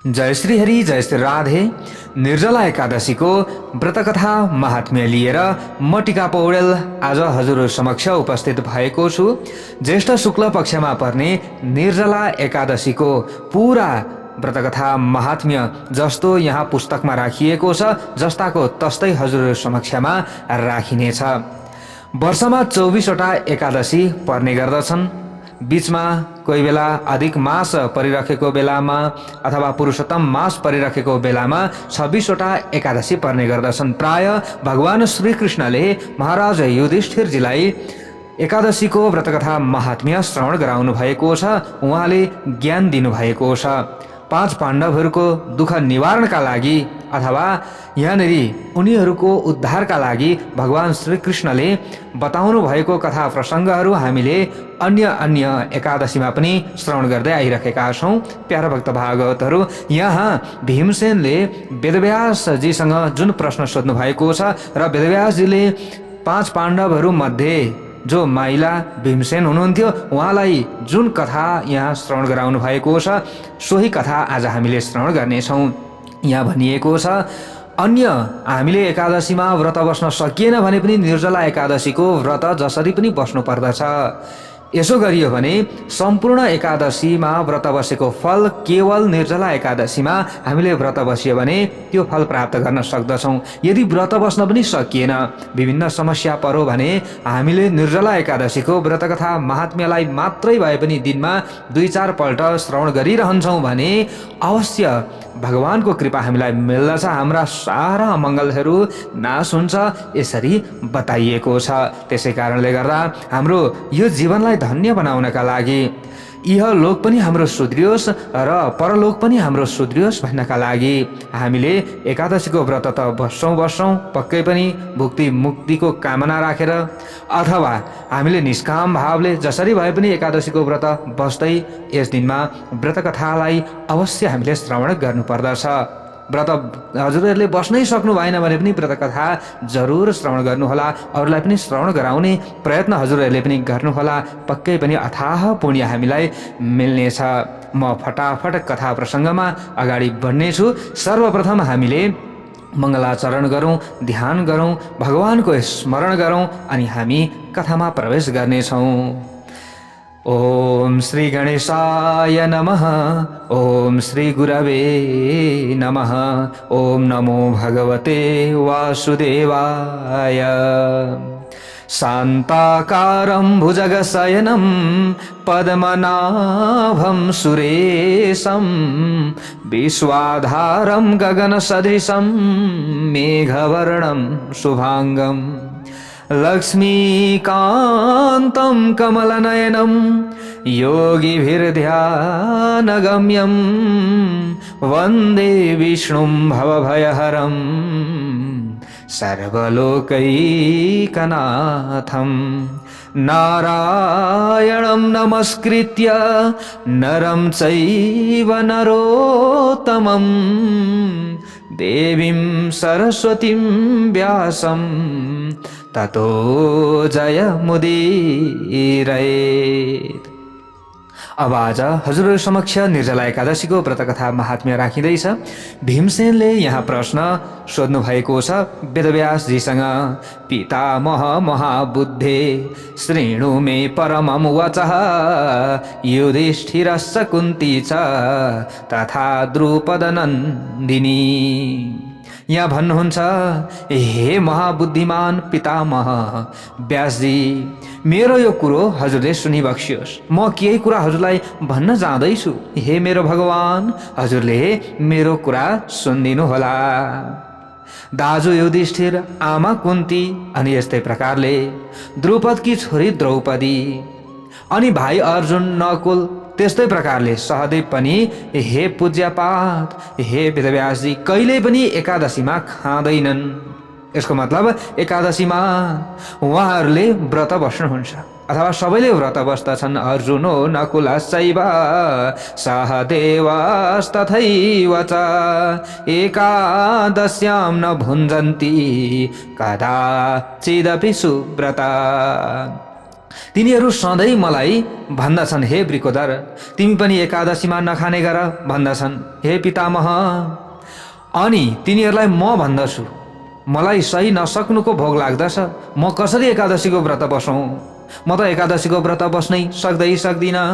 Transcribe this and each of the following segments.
जय श्री हरि, जय श्री राधे। निर्जला एकादशीको व्रतकथा महात्म्य लिएर म टिका पौडेल आज हजुर समक्ष उपस्थित भएको छु। ज्येष्ठ शुक्ल पक्षमा पर्ने निर्जला एकादशीको पूरा व्रतकथा महात्म्य जस्तो यहाँ पुस्तकमा राखिएको छ, जस्ताको तस्तै हजुर समक्षमा राखिनेछ। वर्षमा 24 वटा एकादशी पर्ने गर्दछन्। बीचमा कोही बेला अधिक मास परिरहेको बेलामा अथवा पुरुषोत्तम मास परिरहेको बेलामा 26 वटा एकादशी पर्ने गर्दछन्। प्राय भगवान श्रीकृष्णले महाराज युधिष्ठिरजीलाई एकादशीको व्रतकथा महात्म्य श्रवण गराउनु भएको छ। उहाँले ज्ञान दिनुभएको छ। 5 पाण्डवहरूको दुःख निवारणका लागि अथवा यहाँनेरि उनीहरूको उद्धारका लागि भगवान श्रीकृष्णले बताउनु भएको कथा प्रसङ्गहरू हामीले अन्य एकादशीमा पनि श्रवण गर्दै आइरहेका छौँ। प्यारा भक्त भागवतहरू, यहाँ भीमसेनले वेदव्यासजीसँग जुन प्रश्न सोध्नु भएको छ र वेदव्यासजीले 5 पाण्डवहरू मध्ये जो माइला भीमसेन हुनुहुन्थ्यो उहाँलाई जुन कथा यहाँ श्रवण गराउनु भएको छ सोही कथा आज हामीले श्रवण गर्नेछौँ। यहाँ भनिएको छ, अन्य हामीले एकादशीमा व्रत बस्न सकिएन भने पनि निर्जला एकादशीको व्रत जसरी पनि बस्नु पर्दछ। यसो गरियो भने सम्पूर्ण एकादशीमा व्रत बसेको फल केवल निर्जला एकादशीमा हामीले व्रत बसियो भने त्यो फल प्राप्त गर्न सक्दछौँ। यदि व्रत बस्न पनि सकिएन, विभिन्न समस्या पर्यो भने हामीले निर्जला एकादशीको व्रतकथा महात्म्यलाई मात्रै भए पनि दिनमा 2-4 पल्ट श्रवण गरिरहन्छौँ भने अवश्य भगवानको कृपा हामीलाई मिल्दछ, हाम्रा सारा अमङ्गलहरू नाश हुन्छ, यसरी बताइएको छ। त्यसै कारणले गर्दा हाम्रो यो जीवनलाई धन्य बनाउनका लागि यह लोक पनि हाम्रो सुध्रियोस् र परलोक पनि हाम्रो सुध्रियोस् भन्नका लागि हामीले एकादशीको व्रत त बस्छौँ पक्कै पनि भुक्ति मुक्तिको कामना राखेर अथवा हामीले निष्काम भावले जसरी भए पनि एकादशीको व्रत बस्दै यस दिनमा व्रतकथालाई अवश्य हामीले श्रवण गर्नुपर्दछ। व्रत हजुरहरूले बस्नै सक्नु भएन भने पनि व्रतकथा जरुर श्रवण गर्नुहोला। अरूलाई पनि श्रवण गराउने प्रयत्न हजुरहरूले पनि गर्नुहोला। पक्कै पनि अथाह पुण्य हामीलाई मिल्नेछ। म फटाफट कथा प्रसङ्गमा अगाडि बढ्नेछु। सर्वप्रथम हामीले मङ्गलाचरण गरौँ, ध्यान गरौँ, भगवानको स्मरण गरौँ अनि हामी कथामा प्रवेश गर्नेछौँ। ओम श्री गणेशाय नमः। ओम श्री गुरवे नमः। ओम नमो भगवते वासुदेवाय। शान्ताकारं भुजगशयनं पद्मनाभं सुरेशं विश्वाधारं गगनसदृशं मेघवर्णं शुभांगं लक्ष्मीकान्तं कमलनयनं योगिभिर्ध्यानगम्यं वन्दे विष्णुं भवभयहरं सर्वलोकैकनाथं। नारायणं नमस्कृत्य नरं चैव नरोत्तमं देवीं सरस्वतीं व्यासं ततो जयमुदीरयेत्। अब आज हजुर समक्ष निर्जला एकादशीको व्रतकथा महात्म्य राखिँदैछ। भीमसेनले यहाँ प्रश्न सोध्नु भएको छ वेदव्यासजीसँग। पितामह महाबुद्धे शृणु मे परमं वचः युधिष्ठिरश्च कुन्ती च तथा द्रुपदनन्दिनी। यहाँ भन्नुहुन्छ, हे महाबुद्धिमान पितामह व्यासजी, मेरो यो कुरो हजुरले सुनिबक्सियोस्। म केही कुरा हजुरलाई भन्न जाँदैछु। हे मेरो भगवान, हजुरले मेरो कुरा सुनिदिनु होला। दाजु युधिष्ठिर, आमा कुन्ती अनि यस्तै प्रकारले द्रुपदकी छोरी द्रौपदी अनि भाइ अर्जुन नकुल, त्यस्तै प्रकारले सहदेव पनि हे पूज्यपात, हे वेदव्यासजी कहिल्यै पनि एकादशीमा खाँदैनन्। यसको मतलब एकादशीमा उहाँहरूले व्रत बस्नुहुन्छ अथवा सबैले व्रत बस्दछन्। अर्जुनो नकुलश्चैव सहदेवस्तथैव च एकादश्यां न भुञ्जन्ति कदाचिदपि सुव्रता। तिनीहरू सधैँ मलाई भन्दछन्, हे वृकोदर तिमी पनि एकादशीमा नखाने गर भन्दछन्, हे पितामह। अनि तिनीहरूलाई म भन्दछु, मलाई सही नसक्नुको भोग लाग्दछ, म कसरी एकादशीको व्रत बसौँ? म त एकादशीको व्रत बस्नै सक्दिनँ,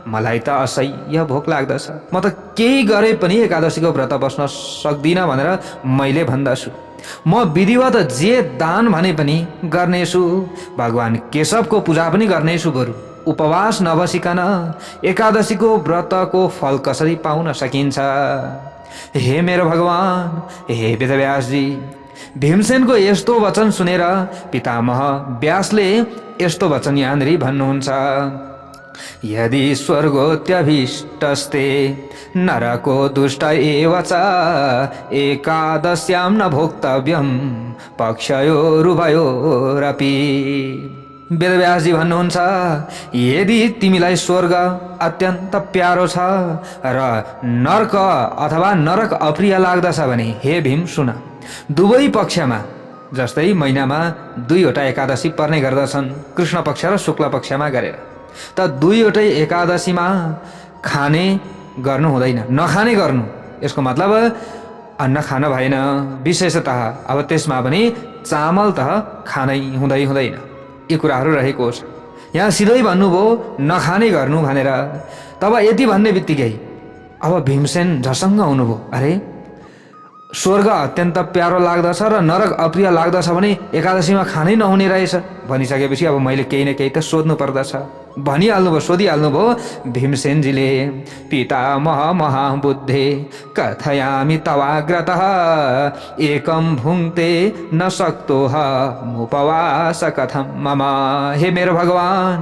मलाई त असह्य भोक लाग्दछ, म त केही गरे पनि एकादशीको व्रत बस्न सक्दिनँ भनेर मैले भन्दछु। म विधिवत जे दान भने पनि गर्नेछु, भगवान केशवको पूजा पनि गर्नेछु, बरु उपवास नबसिकन एकादशीको व्रतको फल कसरी पाउन सकिन्छ? हे मेरो भगवान, हे वेदव्यासजी। भीमसेनको यस्तो वचन सुनेर पितामह व्यासले यस्तो वचन यहाँनिर भन्नुहुन्छ, यदि स्वर्गोत्यभीष्टस्ते नरको दुष्ट एव च एकादश्यां न भोक्तव्यं पक्षयोरुभयोरपि। वेदव्यासजी भन्नुहुन्छ, यदि तिमीलाई स्वर्ग अत्यन्त प्यारो छ र नरक अथवा नरक अप्रिय लाग्दछ भने हे भीम सुन, दुवै पक्षमा जस्तै महिनामा 2वटा एकादशी पर्ने गर्दछन्, कृष्ण पक्ष र शुक्ल पक्षमा गरेर। त 2वटै एकादशीमा खाने गर्नु हुँदैन, नखाने गर्नु। यसको मतलब अन्न खान भएन, विशेषतः अब त्यसमा पनि चामल त खानै हुँदैन। यी कुराहरू रहेको छ। यहाँ सिधै भन्नुभयो नखाने गर्नु भनेर। तब यति भन्ने बित्तिकै अब भीमसेन झसङ्ग हुनुभयो, अरे स्वर्ग अत्यन्त प्यारो लाग्दछ र नरक अप्रिय लाग्दछ भने एकादशीमा खानै नहुने रहेछ भनिसकेपछि अब मैले केही न केही त सोध्नु पर्दछ भनिहाल्नुभयो, सोधिहाल्नुभयो भीमसेनजीले। पितामह महाबुद्धे कथयामि तवाग्रतः एकं भुङ्क्ते न सक्तोह उपवास कथं मम। हे मेरो भगवान,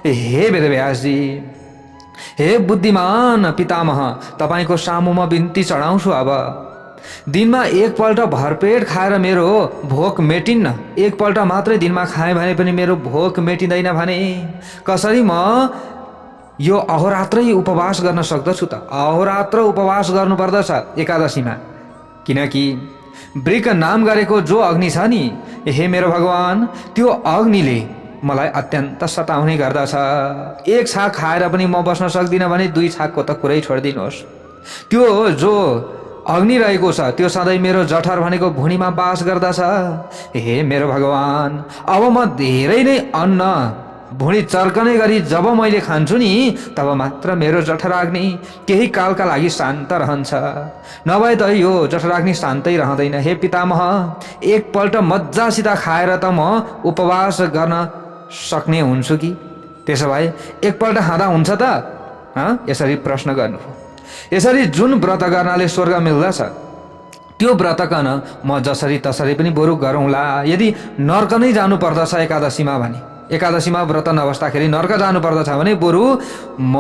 हे वेदव्यासजी, हे बुद्धिमान पितामह, तपाईको सामुमा बिन्ती चढाउँछु। अब दिनमा एकपल्ट भरपेट खाएर मेरो भोक मेटिन्न, एकपल्ट मात्रै दिनमा खाएँ भने पनि मेरो भोक मेटिँदैन भने कसरी म यो अहोरात्रै उपवास गर्न सक्दछु त? अहोरात्र उपवास गर्नुपर्दछ एकादशीमा, किनकि वृक नाम गरेको जो अग्नि छ नि, हे मेरो भगवान, त्यो अग्निले मलाई अत्यन्त सताउने गर्दछ। एक छाक खाएर पनि म बस्न सक्दिनँ भने 2 छाकको त कुरै छोडिदिनुहोस्। त्यो जो अग्नि रहेको छ त्यो सधैँ मेरो जठर भनेको भुँडीमा बास गर्दछ। हे मेरो भगवान, अब म धेरै नै अन्न भुँडी चर्कने गरी जब मैले खान्छु नि, तब मात्र मेरो जठराग्नि केही कालका लागि शान्त रहन्छ, नभए त यो जठराग्नि शान्तै रहँदैन। हे पितामह, एकपल्ट मजासित खाएर त म उपवास गर्न सक्ने हुन्छु कि? त्यसो भए एकपल्ट खाँदा हुन्छ त? यसरी प्रश्न गर्नुभयो। यसरी जुन व्रत गर्नाले स्वर्ग मिल्दछ त्यो व्रत गर्न म जसरी तसरी पनि बरु गरौँला। यदि नर्क नै जानु पर्दछ एकादशीमा भने, एकादशीमा व्रत नबस्दाखेरि नर्क जानु पर्दछ भने बरु म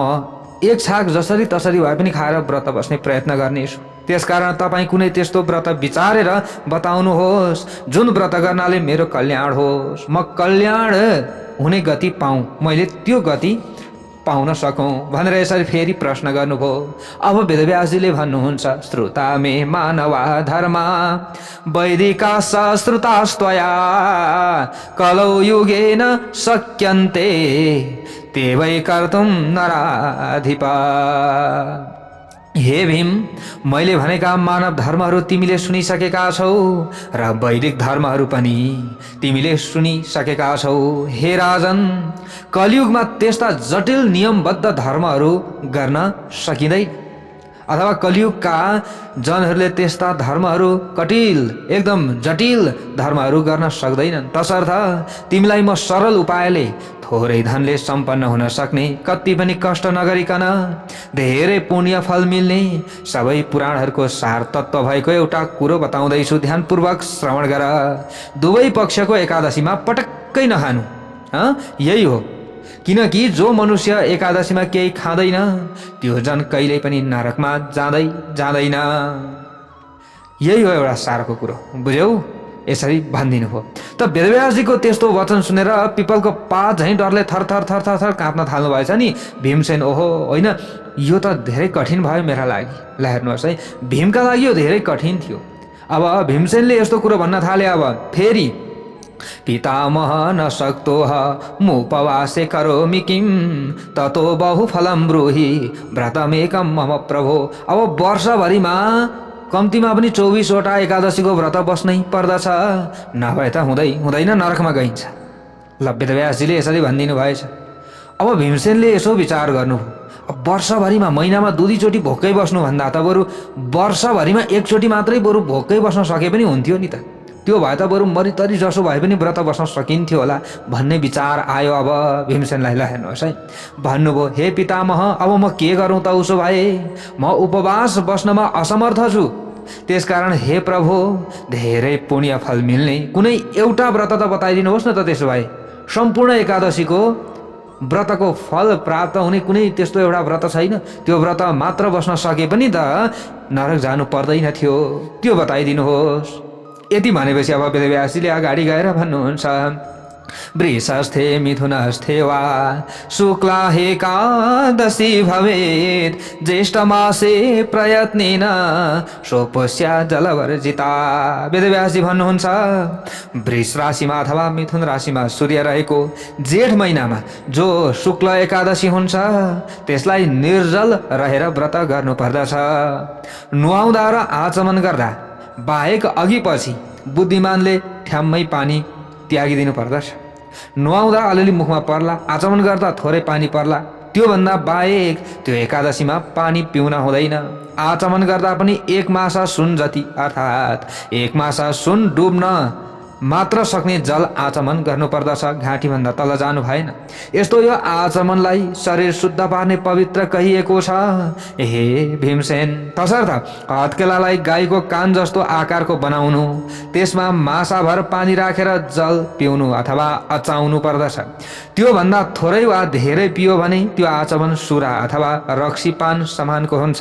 एक छाक जसरी तसरी भए पनि खाएर व्रत बस्ने प्रयत्न गर्नेछु। त्यसकारण तपाईँ कुनै त्यस्तो व्रत विचारेर बताउनुहोस् जुन व्रत गर्नाले मेरो कल्याण होस्, म कल्याण हुने गति पाऊँ, मैले त्यो गति पाउन सकौँ भनेर यसरी फेरि प्रश्न गर्नुभयो। अब वेदव्यासजीले भन्नुहुन्छ, श्रुता मे मानवा धर्मा वैदिका सश्रुतास्त्वया कलौ युगेन शक्यन्ते ते वै कर्तुं नराधिपा। हे भीम, मैले भनेका मानव धर्महरू तिमीले सुनिसकेका छौ र वैदिक धर्महरू पनि तिमीले सुनिसकेका छौ। हे राजन, कलियुगमा त्यस्ता जटिल नियमबद्ध धर्महरू गर्न सकिँदैन, अथवा कलियुगका जनहरूले त्यस्ता धर्महरू कटिल एकदम जटिल धर्महरू गर्न सक्दैनन्। तसर्थ तिमीलाई म सरल उपायले थोरै धनले सम्पन्न हुन सक्ने, कति पनि कष्ट नगरिकन धेरै पुण्य फल मिल्ने सबै पुराणहरूको सार तत्त्व भएको एउटा कुरो बताउँदैछु, ध्यानपूर्वक श्रवण गर। दुवै पक्षको एकादशीमा पटक्कै नखानु, यही हो। किनकि जो मनुष्य एकादशीमा केही खाँदैन त्यो जन कहिल्यै पनि नरकमा जाँदैन। यही हो एउटा सारको कुरो, बुझ्यौ? यसरी भनिदिनु भयो। त वेदव्यासजीको त्यस्तो वचन सुनेर पिपलको पात झैँ डरले थरथर थरथर थर काँप्न थाल्नु भएछ नि भीमसेन। ओहो होइन, यो त धेरै कठिन भयो मेरा लागि। ल हेर्नुहोस् है, भीमका लागि यो धेरै कठिन थियो। अब भीमसेनले यस्तो कुरो भन्न थाले। अब फेरि पितामह न शक्तोह मुपवासे करोमि किं ततो बहुफलं ब्रूहि व्रतमेकं मम प्रभो। अब वर्षभरिमा कम्तीमा पनि 24वटा एकादशीको व्रत बस्नै पर्दछ, नभए त हुँदैन नरकमा गइन्छ। ल वेदव्यासजीले यसरी भनिदिनु भएछ। अब भीमसेनले यसो विचार गर्नुभयो, वर्षभरिमा महिनामा 2 चोटि भोकै बस्नुभन्दा त बरु वर्षभरिमा 1 चोटि मात्रै बरु भोकै बस्न सके पनि हुन्थ्यो नि त। त्यो भए त बरु मरितरी जसो भए पनि व्रत बस्न सकिन्थ्यो होला भन्ने विचार आयो अब भीमसेनलाई। ल हेर्नुहोस् है, भन्नुभयो हे पितामह अब म के गरौँ त, उसो भए म उपवास बस्नमा असमर्थ छु। त्यसकारण हे प्रभु धेरै पुण्य फल मिल्ने कुनै एउटा व्रत त बताइदिनुहोस् न त। त्यसो भए सम्पूर्ण एकादशीको व्रतको फल प्राप्त हुने कुनै त्यस्तो एउटा व्रत छैन? त्यो व्रत मात्र बस्न सके पनि त नरक जानु पर्दैन थियो, त्यो बताइदिनुहोस्। यति भनेपछि अब वेदव्यासजीले अगाडि गएर भन्नुहुन्छ, वृषस्थे मिथुनस्थे वा शुक्ला एकादशी भवेत् ज्येष्ठ मासे प्रयत्नेन सोपस्या जलवर्जिता। वेदव्यासजी भन्नुहुन्छ वृष राशिमा अथवा मिथुन राशिमा सूर्य रहेको जेठ महिनामा जो शुक्ल एकादशी हुन्छ त्यसलाई निर्जल रहेर व्रत गर्नुपर्दछ। नुहाउँदा र आचमन गर्दा बाहेक अघि पछि बुद्धिमानले ठ्याम्मै पानी त्यागिदिनु पर्दछ। नुहाउँदा अलिअलि मुखमा पर्ला, आचमन गर्दा थोरै पानी पर्ला, त्योभन्दा बाहेक त्यो एकादशीमा पानी पिउन हुँदैन। आचमन गर्दा पनि 1 मासा सुन जति अर्थात् 1 मासा सुन डुब्न मात्र सक्ने जल आचमन गर्नुपर्दछ, घाँटीभन्दा तल जानु भएन। यस्तो यो आचमनलाई शरीर शुद्ध पार्ने पवित्र कहिएको छ हे भीमसेन। तसर्थ हत्केलालाई गाईको कान जस्तो आकारको बनाउनु, त्यसमा मासाभर पानी राखेर जल पिउनु अथवा अचाउनु पर्दछ। त्योभन्दा थोरै वा धेरै पियो भने त्यो आचमन सुरा अथवा रक्सीपान समानको हुन्छ।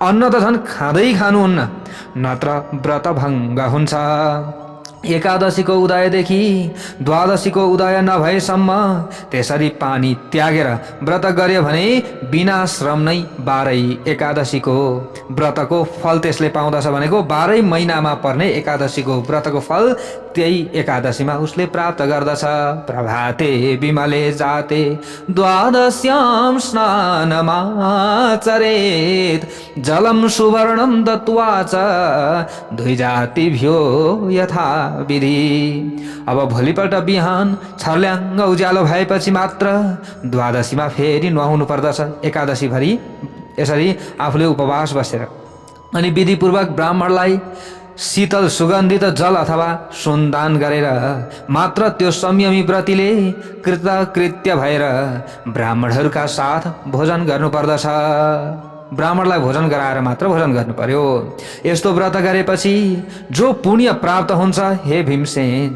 अन्न त झन् खाँदै खानुहुन्न, नत्र व्रत भङ्ग हुन्छ। एकादशीको उदयदेखि द्वादशीको उदय नभएसम्म त्यसरी पानी त्यागेर व्रत गर्यो भने बिना श्रम नै 12 एकादशीको व्रतको फल त्यसले पाउँदछ। भनेको 12 महिनामा पर्ने एकादशीको व्रतको फल त्यही एकादशीमा उसले प्राप्त गर्दछ। प्रभाते विमले जाते द्वादश्याम स्नानमाचरेत् जलम सुवर्णम दत्वा च द्विजातिभ्यो यथा विधि। अब भोलिपल्ट बिहान छर्ल्याङ्ग उज्यालो भएपछि मात्र द्वादशीमा फेरि नुहाउनु पर्दछ एकादशीभरि। यसरी आफूले उपवास बसेर अनि विधिपूर्वक ब्राह्मणलाई शीतल सुगन्धित जल अथवा सुनदान गरेर मात्र त्यो संयमी व्रतीले कृतकृत्य भएर ब्राह्मणहरूका साथ भोजन गर्नुपर्दछ। ब्राह्मणलाई भोजन गराएर मात्र भोजन गर्नु पर्यो। यस्तो व्रत गरेपछि जो पुण्य प्राप्त हुन्छ हे भीमसेन,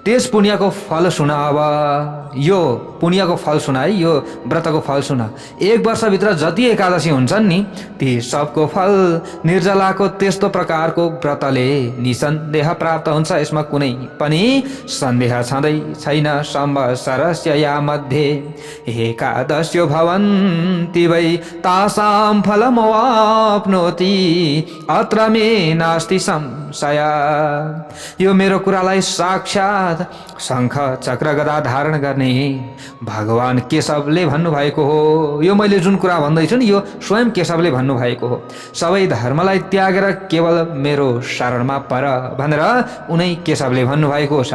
त्यस पुण्यको फल सुन। अब यो पुण्यको फल सुन है, यो व्रतको फल सुन। 1 वर्षभित्र जति एकादशी हुन्छन् नि ती सबको फल निर्जलाको त्यस्तो प्रकारको व्रतले निसन्देह प्राप्त हुन्छ। यसमा कुनै पनि सन्देह छँदै छैन। संवत्सरस्य या मध्ये एकादश्यो भवन्ति वै तासां फलमवाप्नोति अत्र मे नास्ति संशय। यो मेरो कुरालाई साक्षात शङ्ख चक्र गदा धारण गर्ने भगवान केशवले भन्नुभएको हो। यो मैले जुन कुरा भन्दैछु नि यो स्वयं केशवले भन्नुभएको हो। सबै धर्मलाई त्यागेर केवल मेरो शरणमा पर भनेर उनै केशवले भन्नुभएको छ।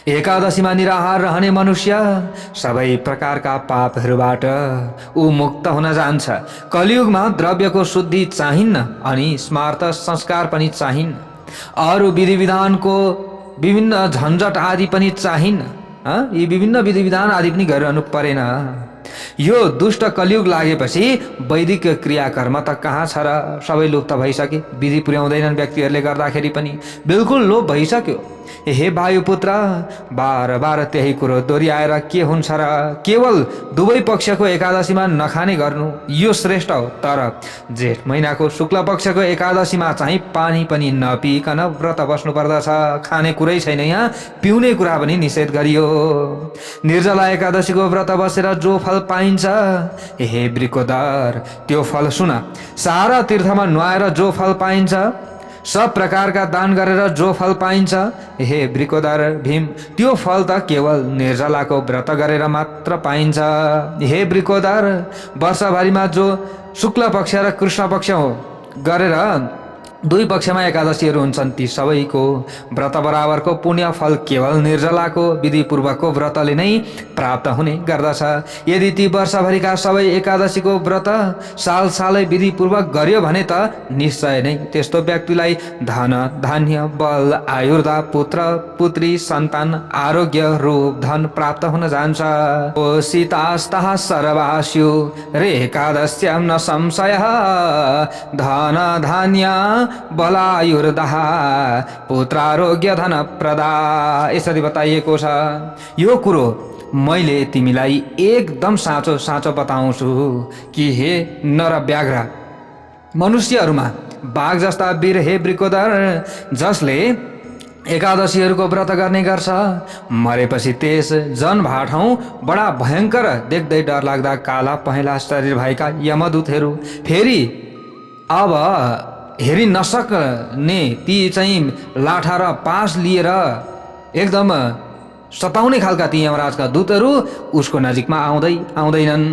एकादशीमा निराहार रहने मनुष्य सबै प्रकारका पापहरूबाट ऊ मुक्त हुन जान्छ। कलियुगमा द्रव्यको शुद्धि चाहिन्न अनि स्मार्त संस्कार पनि चाहिन्न। अरू विधि विधानको विभिन्न झन्झट आदि पनि चाहिन्न। यी विभिन्न विधि विधान आदि पनि गरिरहनु परेन। यो दुष्ट कलियुग लागेपछि वैदिक क्रियाकर्म त कहाँ छ र, सबै लुप्त भइसके। विधि पुर्याउँदैनन् व्यक्तिहरूले गर्दाखेरि पनि बिल्कुल लोप भइसक्यो। हे वायुपुत्र, बार बार त्यही कुरो दोहोऱ्याएर के हुन्छ र? केवल दुवै पक्षको एकादशीमा नखाने गर्नु यो श्रेष्ठ हो। तर जेठ महिनाको शुक्ल पक्षको एकादशीमा चाहिँ पानी पनि नपिकन व्रत बस्नु पर्दछ। खाने कुरै छैन, यहाँ पिउने कुरा पनि निषेध गरियो। निर्जला एकादशीको व्रत बसेर जो फल पाइन्छ हे वृकोदर, त्यो फल सुन। सारा तीर्थमा नुहाएर जो फल पाइन्छ सब प्रकारका दान गरेर जो फल पाइन्छ, हे वृकोदर भीम, त्यो फल त केवल निर्जलाको व्रत गरेर मात्र पाइन्छ। हे वृकोदर, वर्षभरिमा जो शुक्ल पक्ष र कृष्ण पक्ष हो गरेर दुई पक्षमा एकादशीहरू हुन्छन्, ती सबैको व्रत बराबरको पुण्य फल केवल निर्जलाको विधिपूर्वकको व्रतले नै प्राप्त हुने गर्दछ। यदि ती वर्षभरिका सबै एकादशीको व्रत साल सालै विधिपूर्वक गर्यो भने त निश्चय नै त्यस्तो व्यक्तिलाई धन धान्य बल आयुर्दा पुत्र पुत्री सन्तान आरोग्य रूप धन प्राप्त हुन जान्छ। ओ सीतास्ता सर्वास्यु रे एकादश्यां न संशय धन धान्य बलायुर्दह पुत्रारोग्य धन प्रदा, यसरी बताइएको छ। यो कुरो मैले तिमीलाई एकदम साँचो साँचो बताउँछु कि हे नर व्याघ्र, मनुष्यहरूमा बाघ जस्ता वीर हे वृकोदर, जसले एकादशीहरूको व्रत गर्ने गर्छ, मरेपछि त्यस जनभाठौँ बडा भयङ्कर देख्दै डरलाग्दा काला पहेँला शरीर भएका यमदूतहरू फेरि अब हेरि नसक्ने ती चाहिँ लाठा र पास लिएर एकदम सताउने खालका ती यमराजका दूतहरू उसको नजिकमा आउँदैनन्।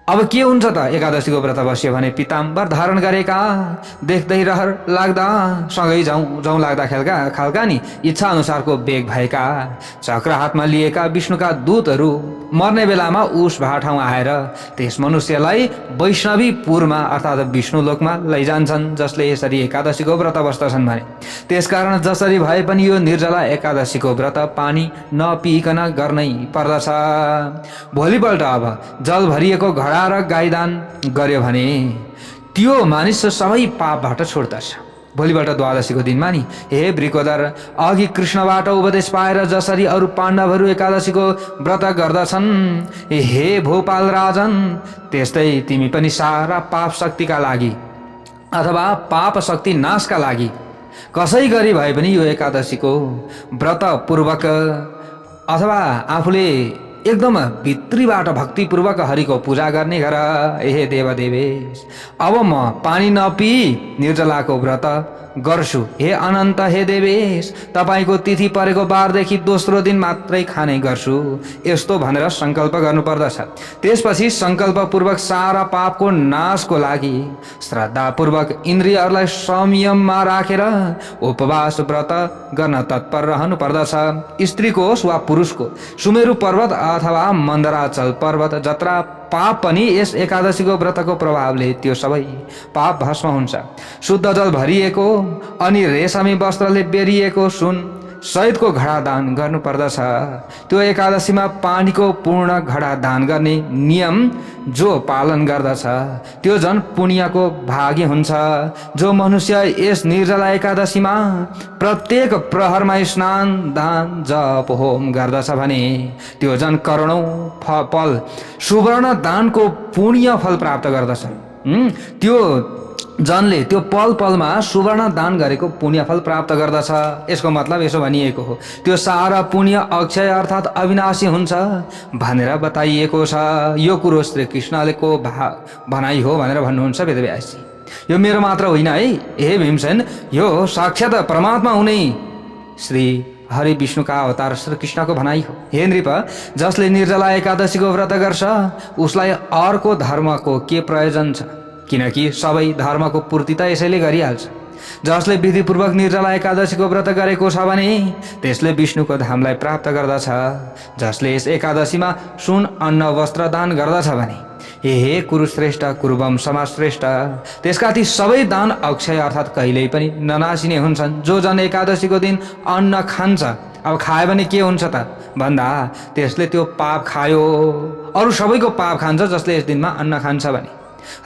अब के हुन्छ त, एकादशीको व्रत बस्यो भने पिताम्बर धारण गरेका देख्दै रहर लाग्दा सँगै जाउँ लाग्दा खालका नि इच्छा अनुसारको बेग भएका चक्र हातमा लिएका विष्णुका दूतहरू मर्ने बेलामा उस भाठाउँ आएर त्यस मनुष्यलाई वैष्णवीपुरमा अर्थात् विष्णु लोकमा लैजान्छन्, जसले यसरी एकादशीको व्रत बस्दछन् भने। त्यसकारण जसरी भए पनि यो निर्जला एकादशीको व्रत पानी नपिइकन गर्नै पर्दछ। भोलिपल्ट अब जल भरिएको घडा र गाईदान गर्यो भने त्यो मानिस सबै पापबाट छुट्दछ। भोलिपल्ट द्वादशीको दिनमा नि हे वृकोदर, अघि कृष्णबाट उपदेश पाएर जसरी अरू पाण्डवहरू एकादशीको व्रत गर्दछन्, हे भोपाल राजन, त्यस्तै तिमी पनि सारा पाप शक्तिका लागि अथवा पाप शक्ति नाशका लागि कसै गरी भए पनि यो एकादशीको व्रत पूर्वक अथवा आफूले एकदम भित्रीबाट भक्तिपूर्वक हरिको पूजा गर्ने गर। हे देवदेवेश, अब म पानी नपिई निर्जलाको व्रत गर्छु। हे अनन्त, हे देवेश, तपाईँको तिथि परेको बारदेखि दोस्रो दिन मात्रै खाने गर्छु, यस्तो भनेर सङ्कल्प गर्नुपर्दछ। त्यसपछि सङ्कल्पपूर्वक सारा पापको नाशको लागि श्रद्धापूर्वक इन्द्रियहरूलाई संयममा राखेर उपवास व्रत गर्न तत्पर रहनुपर्दछ। स्त्रीको होस् वा पुरुषको सुमेरु पर्वत अथवा मन्दराचल पर्वत जत्रा पाप पनि यस एकादशीको व्रतको प्रभावले त्यो सबै पाप भस्म हुन्छ। शुद्ध जल भरिएको अनि रेशमी वस्त्रले बेरिएको सुन सहितको घडा दान गर्नुपर्दछ। त्यो एकादशीमा पानीको पूर्ण घडा दान गर्ने नियम जो पालन गर्दछ त्यो झन् पुण्यको भागी हुन्छ। जो मनुष्य यस निर्जला एकादशीमा प्रत्येक प्रहरमा स्नान दान जप होम गर्दछ भने त्यो झन् करोडौं फल सुवर्ण दानको पुण्य फल प्राप्त गर्दछ। त्यो जनले त्यो पल पलमा सुवर्ण दान गरेको पुण्य फल प्राप्त गर्दछ। यसको मतलब यसो भनिएको हो, त्यो सारा पुण्य अक्षय अर्थात् अविनाशी हुन्छ भनेर बताइएको छ। यो कुरो श्री कृष्णले को भनाइ हो भनेर भन्नुहुन्छ वेदव्यासजी। यो मेरो मात्र होइन है, हे भीमसेन, यो साक्षात परमात्मा हुने श्री हरि विष्णुका अवतार श्री कृष्णको भनाइ हो। हे नृप, जसले निर्जला एकादशीको व्रत गर्छ उसलाई अर्को धर्मको के प्रयोजन छ, किनकि सबै धर्मको पूर्ति त यसैले गरिहाल्छ। जसले विधिपूर्वक निर्जला एकादशीको व्रत गरेको छ भने त्यसले विष्णुको धामलाई प्राप्त गर्दछ। जसले यस एकादशीमा सुन अन्न वस्त्र दान गर्दछ भने हे कुरुश्रेष्ठ कुरुवम समाश्रेष्ठ, त्यसका ती सबै दान अक्षय अर्थात् कहिल्यै पनि ननासिने हुन्छन्। जो जन एकादशीको दिन अन्न खान्छ, अब खायो भने के हुन्छ त भन्दा त्यसले त्यो पाप खायो, अरू सबैको पाप खान्छ जसले यस दिनमा अन्न खान्छ भने,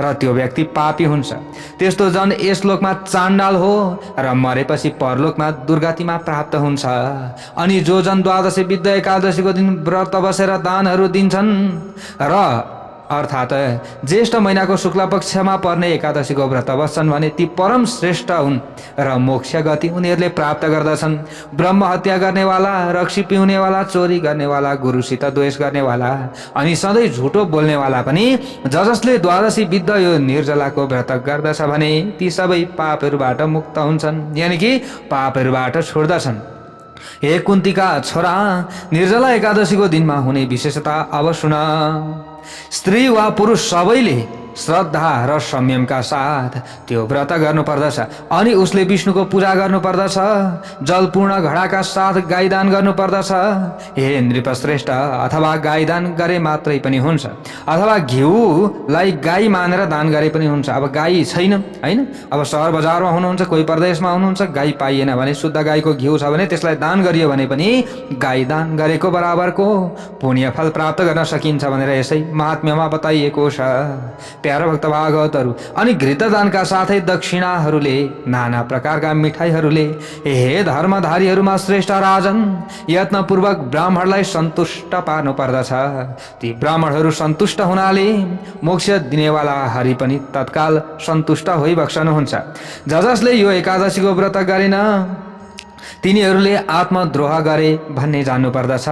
र त्यो व्यक्ति पापी हुन्छ। त्यस्तो जन यस लोकमा चाण्डाल हो र मरेपछि परलोकमा दुर्गतिमा प्राप्त हुन्छ। अनि जो जन द्वादशी विद्या एकादशीको दिन व्रत बसेर दानहरू दिन्छन् र अर्थात् ज्येष्ठ महिनाको शुक्ल पक्षमा पर्ने एकादशीको व्रत बस्छन् भने ती परम श्रेष्ठ हुन् र मोक्ष गति उनीहरूले प्राप्त गर्दछन्। ब्रह्म हत्या गर्नेवाला, रक्सी पिउनेवाला, चोरी गर्नेवाला, गुरुसित द्वेष गर्नेवाला अनि सधैँ झुटो बोल्नेवाला पनि जसले द्वादशी बित्द यो निर्जलाको व्रत गर्दछ भने ती सबै पापहरूबाट मुक्त हुन्छन्, यानि कि पापहरूबाट छोड्दछन्। हे कुन्तीका छोरा, निर्जला एकादशीको दिनमा हुने विशेषता अब सुन। स्त्री वा पुरुष सबैले श्रद्धा र संयमका साथ त्यो व्रत गर्नुपर्दछ अनि उसले विष्णुको पूजा गर्नुपर्दछ। जलपूर्ण घडाका साथ गाईदान गर्नुपर्दछ। हे नृपश्रेष्ठ, अथवा गाईदान गरे मात्रै पनि हुन्छ, अथवा घिउलाई गाई मानेर दान गरे पनि हुन्छ। अब गाई छैन हैन, अब सहर बजारमा हुनुहुन्छ, कोही प्रदेशमा हुनुहुन्छ, गाई पाइएन भने शुद्ध गाईको घिउ छ भने त्यसलाई दान गरियो भने पनि गाई दान गरेको बराबरको पुण्य फल प्राप्त गर्न सकिन्छ भनेर यसै महात्म्यमा बताइएको छ। प्यारो भक्त भागवतहरू अनि घृतदानका साथै दक्षिणाहरूले, नाना प्रकारका मिठाईहरूले, हे धर्मधारीहरूमा श्रेष्ठ राजन, यत्नपूर्वक ब्राह्मणलाई सन्तुष्ट पार्नु पर्दछ। ती ब्राह्मणहरू सन्तुष्ट हुनाले मोक्ष दिनेवाला हरि पनि तत्काल सन्तुष्ट भइबक्सनुहुन्छ। जसले यो एकादशीको व्रत गरेन तिनीहरूले आत्मद्रोह गरे भन्ने जान्नु पर्दछ।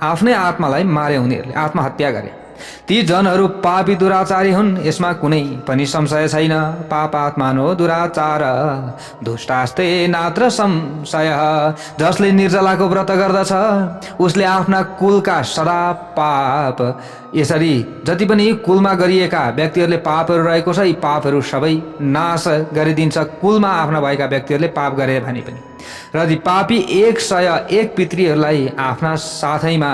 आफ्नै आत्मालाई मारे उनीहरूले, आत्महत्या गरे। ती जनहरू पापी दुराचारी हुन्, यसमा कुनै पनि संशय छैन। पापात्मानो दुराचार दुष्टास्ते नात्र संशय। जसले निर्जलाको व्रत गर्दछ उसले आफ्ना कुलका सदा पाप, यसरी जति पनि कुलमा गरिएका व्यक्तिहरूले पापहरू रहेको छ, यी पापहरू सबै नाश गरिदिन्छ कुलमा आफ्ना भएका व्यक्तिहरूले पाप गरे भने पनि। र ती पापी 101 पितृहरूलाई आफ्ना साथैमा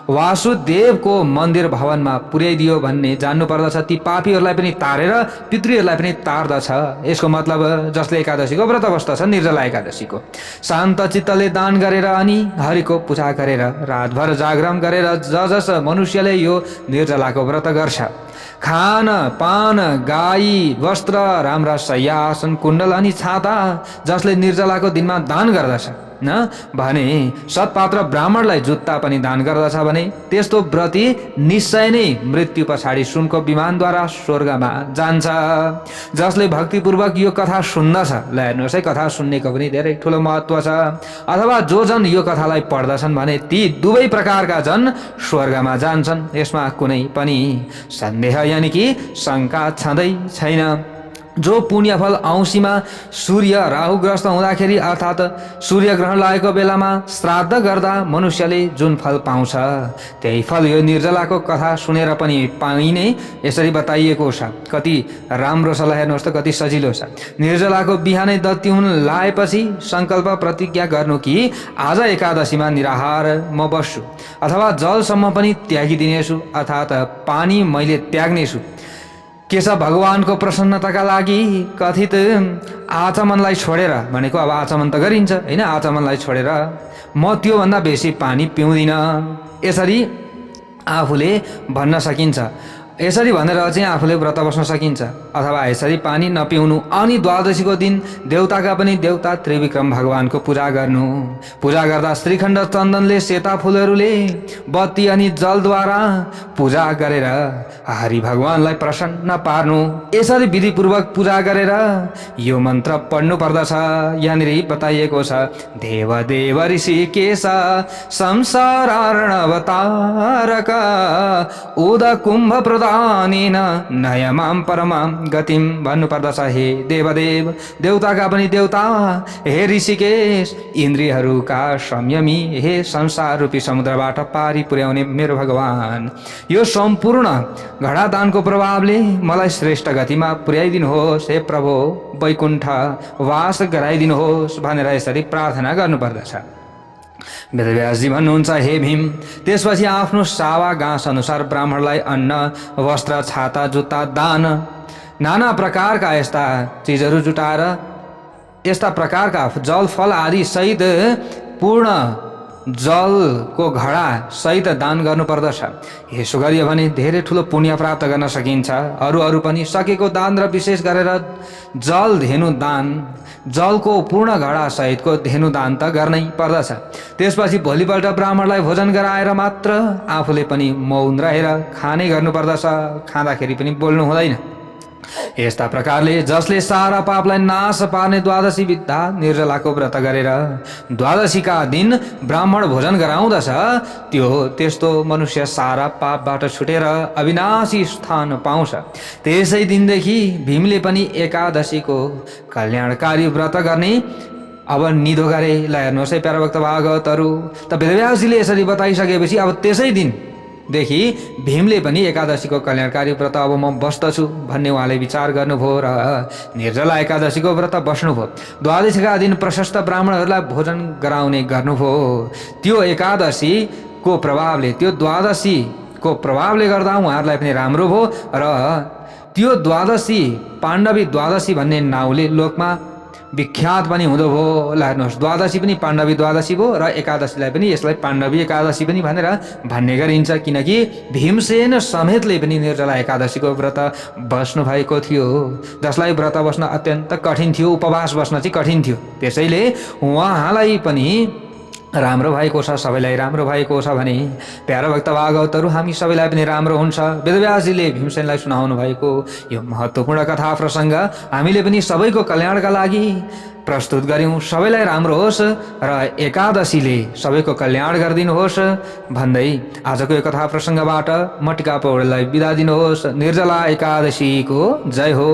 वासुदेवको मन्दिर भवनमा पुर्याइदियो भन्ने जान्नु पर्दछ। ती पापीहरूलाई पनि तारेर पितृहरूलाई पनि तार्दछ। यसको मतलब जसले एकादशीको व्रत बस्दछ, निर्जला एकादशीको, शान्त चित्तले दान गरेर अनि हरिको पूजा गरेर रातभर जागरण गरेर जस मनुष्यले यो निर्जलाको व्रत गर्छ, खान पान, गाई, वस्त्र, राम्रा शय्यासन, कुण्डल अनि छाता जसले निर्जलाको दिनमा दान गर्दछ न भने, सत्पात्र ब्राह्मणलाई जुत्ता पनि दान गर्दछ भने त्यस्तो व्रती निश्चय नै मृत्यु पछाडि सुनको विमानद्वारा स्वर्गमा जान्छ। जसले भक्तिपूर्वक यो कथा सुन्दछ, ल हेर्नुहोस् है, कथा सुन्नेको पनि धेरै ठुलो महत्त्व छ। अथवा जो जन यो कथालाई पढ्दछन् भने ती दुवै प्रकारका जन स्वर्गमा जान्छन्, यसमा कुनै पनि सन्देह यानि कि शङ्का छँदै छैन। जो पुण्यफल औँसीमा सूर्य राहुग्रस्त हुँदाखेरि अर्थात् सूर्य ग्रहण लागेको बेलामा श्राद्ध गर्दा मनुष्यले जुन फल पाउँछ त्यही फल यो निर्जलाको कथा सुनेर पनि पाइने यसरी बताइएको छ। कति राम्रो छ, हेर्नुहोस् त कति सजिलो छ। निर्जलाको बिहानै दत्तिहुन लाएपछि सङ्कल्प प्रतिज्ञा गर्नु कि आज एकादशीमा निराहार म बस्छु, अथवा जलसम्म पनि त्यागिदिनेछु, अर्थात् पानी मैले त्याग्नेछु। केशव भगवानको प्रसन्नताका लागि कथित आचमनलाई छोडेर, भनेको अब आचमन त गरिन्छ होइन, आचमनलाई छोडेर म त्योभन्दा बेसी पानी पिउँदिन, यसरी आफूले भन्न सकिन्छ। यसरी भनेर चाहिँ आफूले व्रत बस्न सकिन्छ। अथवा यसरी पानी नपिउनु अनि द्वादशीको दिन देवताका पनि देवता त्रिविक्रम भगवानको पूजा गर्नु। पूजा गर्दा श्रीखण्ड चन्दनले, सेता फुलहरूले, बत्ती अनि जलद्वारा पूजा गरेर हरि भगवानलाई प्रसन्न पार्नु। यसरी विधिपूर्वक पूजा गरेर यो मन्त्र पढ्नु पर्दछ। यहाँनिर बताइएको छ, देव देव ऋषिकेश संसारार्णवतारक उद कुम्भ प्रदानेन नयमां परमां गतिम भन्नु पर्दछ। हे देवदेव, देवताका पनि देवता, हे ऋषिकेश, इन्द्रियहरूका संयमी, हे संसार रूपी समुद्रबाट पारी पुर्याउने मेरो भगवान, यो सम्पूर्ण घडादानको प्रभावले मलाई श्रेष्ठ गतिमा पुर्याइदिनुहोस्। हे प्रभु, वैकुण्ठ वास गराइदिनुहोस् भनेर यसरी प्रार्थना गर्नुपर्दछ। वेदव्यासजी भन्नुहुन्छ, हे भीम, त्यसपछि आफ्नो सावा गाँस अनुसार ब्राह्मणलाई अन्न, वस्त्र, छाता, जुत्ता, दान, नाना प्रकारका यस्ता चिजहरू जुटाएर यस्ता प्रकारका जल फल आदि सहित पूर्ण जलको घडा सहित दान गर्नुपर्दछ। यसो गरियो भने धेरै ठुलो पुण्य प्राप्त गर्न सकिन्छ। अरू पनि सकेको दान र विशेष गरेर जल धेनु दान, जलको पूर्ण घडा सहितको धेनु दान त गर्नै पर्दछ। त्यसपछि भोलिपल्ट ब्राह्मणलाई भोजन गराएर मात्र आफूले पनि मौन रहेर खाने गर्नुपर्दछ। खाँदाखेरि पनि बोल्नु हुँदैन। यस्ता प्रकारले जसले सारा पापलाई नाश पार्ने द्वादशी विद्या निर्जलाको व्रत गरेर द्वादशीका दिन ब्राह्मण भोजन गराउँदछ, त्यस्तो मनुष्य सारा पापबाट छुटेर अविनाशी स्थान पाउँछ। त्यसै दिनदेखि भीमले पनि एकादशीको कल्याणकारी व्रत गर्ने अब निधो गरे। ल हेर्नुहोस् है प्यारा भक्त भागवतहरू, त वेदव्यासजीले यसरी बताइसकेपछि अब त्यसै दिनदेखि भीमले पनि एकादशीको कल्याणकारी व्रत अब म बस्दछु भन्ने उहाँले विचार गर्नुभयो र निर्जला एकादशीको व्रत बस्नुभयो। द्वादशीका दिन प्रशस्त ब्राह्मणहरूलाई भोजन गराउने गर्नुभयो। त्यो एकादशीको प्रभावले, त्यो द्वादशीको प्रभावले गर्दा उहाँहरूलाई पनि राम्रो भयो र त्यो द्वादशी पाण्डवी द्वादशी भन्ने नाउँले लोकमा विख्यात पनि हुँदो भयो। ल हेर्नुहोस्, द्वादशी पनि पाण्डवी द्वादशी भयो र एकादशीलाई पनि यसलाई पाण्डवी एकादशी पनि भनेर भन्ने गरिन्छ, किनकि भीमसेन समेतले पनि निर्जला एकादशीको व्रत बस्नु भएको थियो, जसलाई व्रत बस्न अत्यन्त कठिन थियो, उपवास बस्न चाहिँ कठिन थियो। त्यसैले उहाँलाई पनि राम्रो भएको छ, सबैलाई राम्रो भएको छ भने प्यारा भक्त भागवतहरू हामी सबैलाई पनि राम्रो हुन्छ। वेदव्यासजीले भीमसेनलाई सुनाउनु भएको यो महत्त्वपूर्ण कथा प्रसङ्ग हामीले पनि सबैको कल्याणका लागि प्रस्तुत गऱ्यौँ। सबैलाई राम्रो होस् र एकादशीले सबैको कल्याण गरिदिनुहोस् भन्दै आजको यो कथा प्रसङ्गबाट म टिका पौडेललाई बिदा दिनुहोस्। निर्जला एकादशीको जय हो।